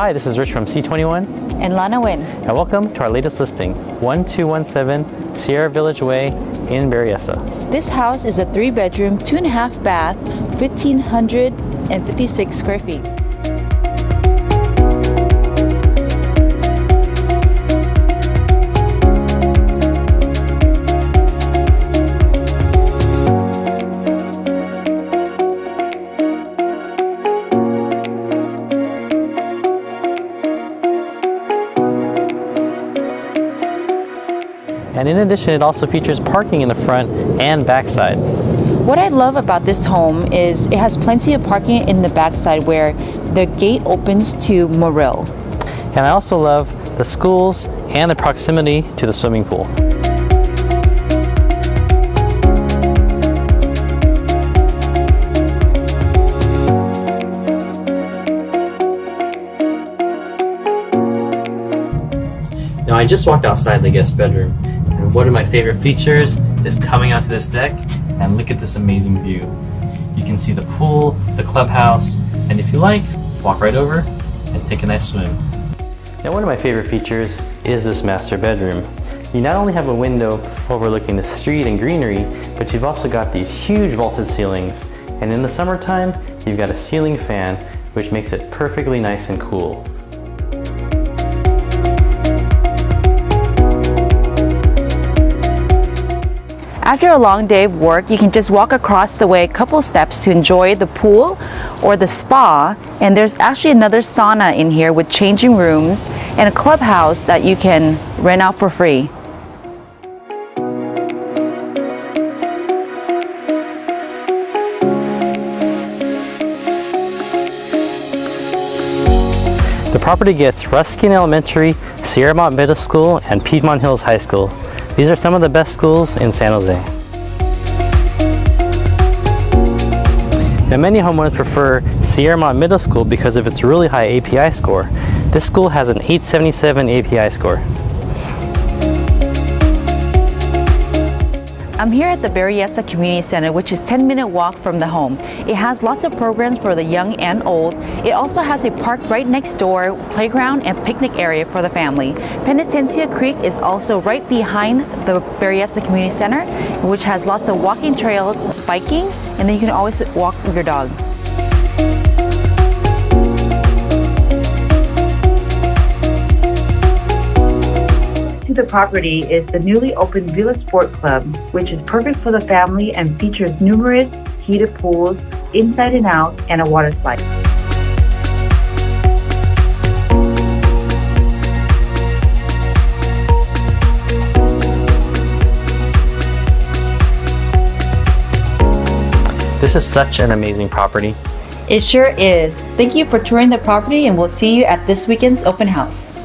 Hi, this is Rich from C21 and Lana Wynn. and welcome to our latest listing, 1217 Sierra Village Way in Berryessa. This house is a 3-bedroom, 2.5 bath, 1,556 square feet. And in addition, it also features parking in the front and back side. What I love about this home is it has plenty of parking in the backside where the gate opens to Morrill. And I also love the schools and the proximity to the swimming pool. Now I just walked outside the guest bedroom, and one of my favorite features is coming onto this deck and look at this amazing view. You can see the pool, the clubhouse, and if you like, walk right over and take a nice swim. Now one of my favorite features is this master bedroom. You not only have a window overlooking the street and greenery, but you've also got these huge vaulted ceilings. And in the summertime, you've got a ceiling fan, which makes it perfectly nice and cool. After a long day of work, you can just walk across the way a couple steps to enjoy the pool or the spa. And there's actually another sauna in here with changing rooms and a clubhouse that you can rent out for free. The property gets Ruskin Elementary, Sierramont Middle School, and Piedmont Hills High School. These are some of the best schools in San Jose. Now many homeowners prefer Sierramont Middle School because of its really high API score. This school has an 877 API score. I'm here at the Berryessa Community Center, which is a 10-minute walk from the home. It has lots of programs for the young and old. It also has a park right next door, playground and picnic area for the family. Penitencia Creek is also right behind the Berryessa Community Center, which has lots of walking trails, biking, and then you can always walk with your dog. The property is the newly opened Villa Sport Club, which is perfect for the family and features numerous heated pools inside and out and a water slide. This is such an amazing property. It sure is. Thank you for touring the property, and we'll see you at this weekend's open house.